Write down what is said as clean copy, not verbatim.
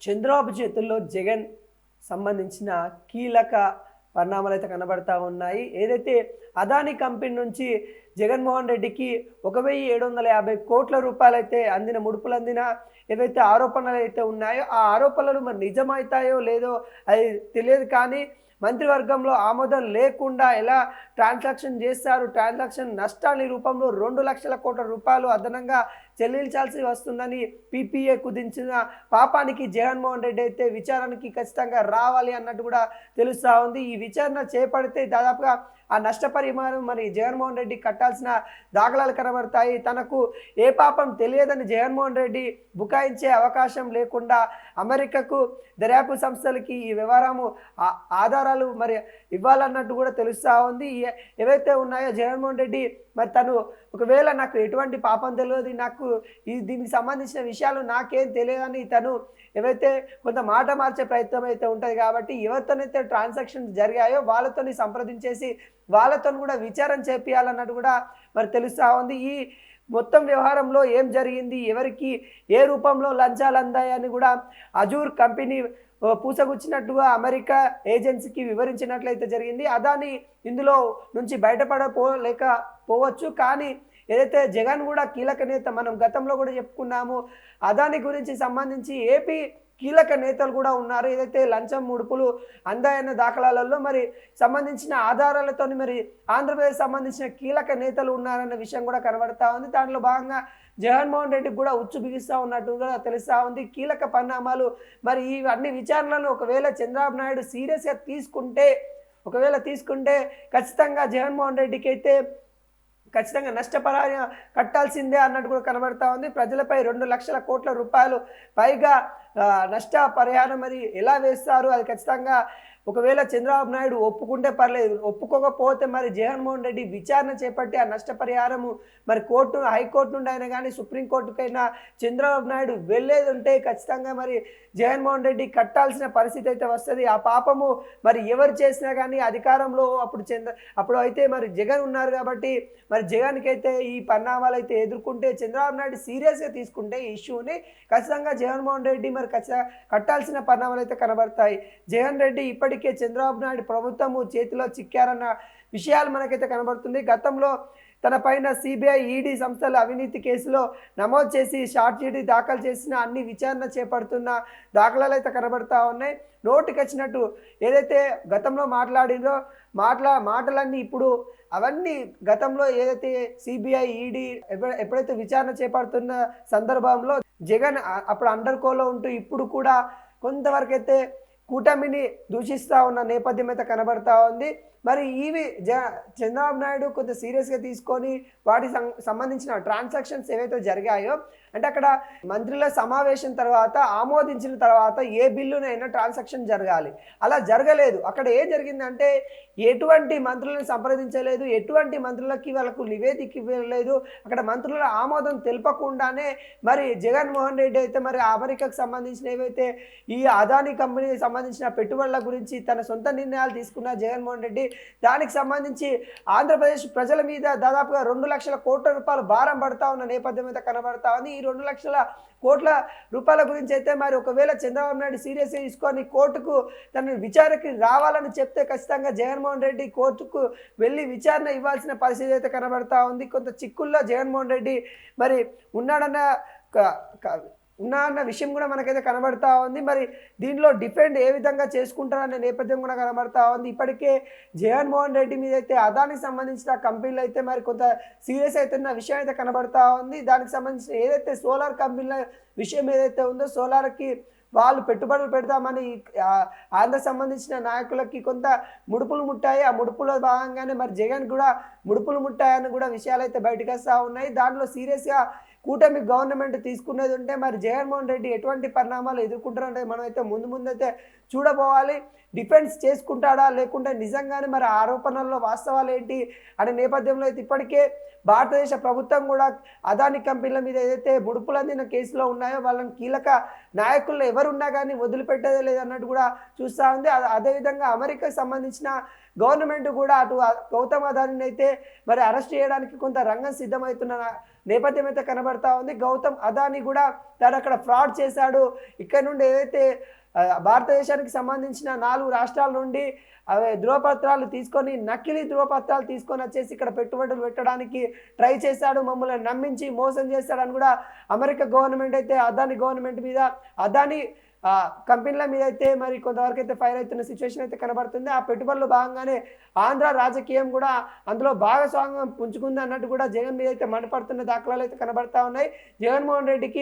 చంద్రబాబు చేతుల్లో జగన్ సంబంధించిన కీలక పరిణామాలు అయితే కనబడతా ఉన్నాయి. ఏదైతే అదానీ కంపెనీ నుంచి జగన్మోహన్ రెడ్డికి 1,750 కోట్ల రూపాయలైతే అందిన ముడుపులందిన ఏవైతే ఆరోపణలు అయితే ఉన్నాయో ఆ ఆరోపణలు మరి నిజమవుతాయో లేదో అది తెలియదు. కానీ మంత్రివర్గంలో ఆమోదం లేకుండా ఎలా ట్రాన్సాక్షన్ చేస్తారు, ట్రాన్సాక్షన్ నష్టాల రూపంలో 2 లక్షల కోట్ల రూపాయలు అదనంగా చెల్లించాల్సి వస్తుందని పీపీఏ కుదించిన పాపానికి జగన్మోహన్ రెడ్డి అయితే విచారణకి ఖచ్చితంగా రావాలి అన్నట్టు కూడా తెలుస్తూ ఉంది. ఈ విచారణ చేపడితే దాదాపుగా ఆ నష్టపరిహారం మరి జగన్మోహన్ రెడ్డి కట్టాల్సిన దాఖలాలు కనబడతాయి. తనకు ఏ పాపం తెలియదని జగన్మోహన్ రెడ్డి బుకాయించే అవకాశం లేకుండా అమెరికాకు దర్యాప్తు సంస్థలకి ఈ వ్యవహారము ఆధారాలు మరి ఇవ్వాలన్నట్టు కూడా తెలుస్తూ ఉంది. ఏవైతే ఉన్నాయో జగన్మోహన్ రెడ్డి మరి తను ఒకవేళ నాకు ఎటువంటి పాపం తెలియదు, నాకు దీనికి సంబంధించిన విషయాలు నాకేం తెలియదని తను ఏవైతే కొంత మాట మార్చే ప్రయత్నం అయితే ఉంటుంది. కాబట్టి ఎవరితోనైతే ట్రాన్సాక్షన్స్ జరిగాయో వాళ్ళతోని సంప్రదించేసి వాళ్ళతో కూడా విచారణ చేపియాలన్నట్టు కూడా మరి తెలుస్తూ ఉంది. ఈ మొత్తం వ్యవహారంలో ఏం జరిగింది, ఎవరికి ఏ రూపంలో లంచాలు అందాయని కూడా అజూర్ కంపెనీ పూసగుచ్చినట్టుగా అమెరికా ఏజెన్సీకి వివరించినట్లయితే జరిగింది. అదాని ఇందులో నుంచి బయటపడలేకపోవచ్చు. కానీ ఏదైతే జగన్ కూడా కీలక నేత, మనం గతంలో కూడా చెప్పుకున్నాము, అదాని గురించి సంబంధించి ఏపీ కీలక నేతలు కూడా ఉన్నారు. ఏదైతే లంచం ముడుపులు అందాయన్న దాఖలాలలో మరి సంబంధించిన ఆధారాలతో మరి ఆంధ్రప్రదేశ్ సంబంధించిన కీలక నేతలు ఉన్నారన్న విషయం కూడా కనబడతా ఉంది. దాంట్లో భాగంగా జగన్మోహన్ రెడ్డికి కూడా ఉచ్చు బిగిస్తూ ఉన్నట్టుగా తెలుస్తూ ఉంది. కీలక పరిణామాలు మరి ఈ అన్ని విచారణలను ఒకవేళ చంద్రబాబు నాయుడు సీరియస్గా తీసుకుంటే ఖచ్చితంగా జగన్మోహన్ రెడ్డికి అయితే ఖచ్చితంగా నష్టపరిహారం కట్టాల్సిందే అన్నట్టు కూడా కనబడతా ఉంది. ప్రజలపై 2 లక్షల కోట్ల రూపాయలు పైగా నష్టపరిహారం మరి ఎలా వేస్తారు, అది ఖచ్చితంగా ఒకవేళ చంద్రబాబు నాయుడు ఒప్పుకుంటే పర్లేదు, ఒప్పుకోకపోతే మరి జగన్మోహన్ రెడ్డి విచారణ చేపట్టి ఆ నష్టపరిహారము మరి హైకోర్టు నుండి అయినా కానీ సుప్రీంకోర్టుకైనా చంద్రబాబు నాయుడు వెళ్ళేది ఉంటే ఖచ్చితంగా మరి జగన్మోహన్ రెడ్డి కట్టాల్సిన పరిస్థితి అయితే వస్తుంది. ఆ పాపము మరి ఎవరు చేసినా కానీ అధికారంలో అప్పుడు అయితే మరి జగన్ ఉన్నారు కాబట్టి మరి జగన్కి అయితే ఈ పరిణామాలు అయితే ఎదుర్కొంటే చంద్రబాబు నాయుడు సీరియస్గా తీసుకుంటే ఈ ఇష్యూని ఖచ్చితంగా జగన్మోహన్ రెడ్డి మరి ఖచ్చితంగా కట్టాల్సిన పరిణామాలు అయితే కనబడతాయి. జగన్ రెడ్డి ఇప్పటికే చంద్రబాబు నాయుడు ప్రభుత్వము చేతిలో చిక్కారన్న విషయాలు మనకైతే కనబడుతుంది. గతంలో తన పైన సిబిఐ ఈడీ సంస్థల అవినీతి కేసులో నమోదు చేసి షార్ట్ షీట్ దాఖలు చేసిన అన్ని విచారణ చేపడుతున్న దాఖలాలు అయితే కనబడతా ఉన్నాయి. నోటికి వచ్చినట్టు ఏదైతే గతంలో మాట్లాడిందో మాటలన్నీ ఇప్పుడు అవన్నీ గతంలో ఏదైతే సిబిఐ ఈడీ ఎప్పుడైతే విచారణ చేపడుతున్న సందర్భంలో జగన్ అప్పుడు అండర్ కోలో ఉంటూ ఇప్పుడు కూడా కొంతవరకు అయితే కూటమిని దూషిస్తూ ఉన్న నేపథ్యం అయితే కనబడతా ఉంది. మరి ఇవి చంద్రబాబు నాయుడు కొంత సీరియస్గా తీసుకొని వాటికి సంబంధించిన ట్రాన్సాక్షన్స్ ఏవైతే జరిగాయో అంటే అక్కడ మంత్రుల సమావేశం తర్వాత ఆమోదించిన తర్వాత ఏ బిల్లునైనా ట్రాన్సాక్షన్ జరగాలి, అలా జరగలేదు. అక్కడ ఏం జరిగిందంటే ఎటువంటి మంత్రులను సంప్రదించలేదు, ఎటువంటి మంత్రులకి వాళ్ళకు నివేదిక ఇవ్వలేదు. అక్కడ మంత్రుల ఆమోదం తెలపకుండానే మరి జగన్మోహన్ రెడ్డి అయితే మరి అమెరికాకు సంబంధించిన ఏవైతే ఈ అదానీ కంపెనీకి సంబంధించిన పెట్టుబడుల గురించి తన సొంత నిర్ణయాలు తీసుకున్న జగన్మోహన్ రెడ్డి దానికి సంబంధించి ఆంధ్రప్రదేశ్ ప్రజల మీద దాదాపుగా 2 లక్షల కోట్ల రూపాయలు భారం పడతా ఉన్న నేపథ్యం అయితే కనబడతా ఉంది. ఈ 2 లక్షల కోట్ల రూపాయల గురించి అయితే మరి ఒకవేళ చంద్రబాబు నాయుడు సీరియస్గా తీసుకొని కోర్టుకు తన విచారణకి రావాలని చెప్తే ఖచ్చితంగా జగన్మోహన్ రెడ్డి కోర్టుకు వెళ్ళి విచారణ ఇవ్వాల్సిన పరిస్థితి అయితే కనబడతా ఉంది. కొంత చిక్కుల్లో జగన్మోహన్ రెడ్డి మరి ఉన్నారన్న విషయం కూడా మనకైతే కనబడతా ఉంది. మరి దీనిలో డిఫెండ్ ఏ విధంగా చేసుకుంటారనే నేపథ్యం కూడా కనబడతా ఉంది. ఇప్పటికే జగన్మోహన్ రెడ్డి మీద అయితే అదానికి సంబంధించిన కంపెనీలు అయితే మరి కొంత సీరియస్ అవుతున్న విషయం అయితే కనబడతా ఉంది. దానికి సంబంధించిన ఏదైతే సోలార్ కంపెనీల విషయం ఏదైతే ఉందో సోలార్కి వాళ్ళు పెట్టుబడులు పెడతామని ఆంధ్ర సంబంధించిన నాయకులకి కొంత ముడుపులు ముట్టాయి. ఆ ముడుపులో భాగంగానే మరి జగన్ కూడా ముడుపులు ముట్టాయని కూడా విషయాలు అయితే బయటకు వస్తూ ఉన్నాయి. దాంట్లో సీరియస్గా కూటమి గవర్నమెంట్ తీసుకునేది ఉంటే మరి జగన్మోహన్ రెడ్డి ఎటువంటి పరిణామాలు ఎదుర్కొంటారంటే మనమైతే ముందు అయితే చూడబోవాలి. డిఫెన్స్ చేసుకుంటాడా లేకుంటే నిజంగానే మరి ఆరోపణల్లో వాస్తవాలు ఏంటి అనే నేపథ్యంలో అయితే ఇప్పటికే భారతదేశ ప్రభుత్వం కూడా అదానీ కంపెనీల మీద ఏదైతే ముడుపులు అందిన కేసులో ఉన్నాయో వాళ్ళని కీలక నాయకుల్లో ఎవరున్నా కానీ వదిలిపెట్టేదే లేదన్నట్టు కూడా చూస్తూ ఉంది. అదేవిధంగా అమెరికాకు సంబంధించిన గవర్నమెంట్ కూడా అటు గౌతమ్ అదానీని అయితే మరి అరెస్ట్ చేయడానికి కొంత రంగం సిద్ధమవుతున్న నేపథ్యం అయితే కనబడతా ఉంది. గౌతమ్ అదానీ కూడా తాను అక్కడ ఫ్రాడ్ చేశాడు, ఇక్కడ నుండి ఏదైతే భారతదేశానికి సంబంధించిన 4 రాష్ట్రాల నుండి అవి ధృవపత్రాలు తీసుకొని, నకిలీ ధృవపత్రాలు తీసుకొని వచ్చేసి ఇక్కడ పెట్టుబడులు పెట్టడానికి ట్రై చేశాడు, మమ్మల్ని నమ్మించి మోసం చేశాడని కూడా అమెరికా గవర్నమెంట్ అయితే అదానీ గవర్నమెంట్ మీద, అదానీ కంపెనీల మీద అయితే మరి కొంతవరకు అయితే ఫైర్ అవుతున్న సిచ్యువేషన్ అయితే కనబడుతుంది. ఆ పెట్టుబడులు భాగంగానే ఆంధ్ర రాజకీయం కూడా అందులో భాగస్వామ్యం పుంజుకుంది అన్నట్టు కూడా జగన్ మీద అయితే మండిపడుతున్న దాఖలాలు అయితే కనబడతా ఉన్నాయి. జగన్మోహన్ రెడ్డికి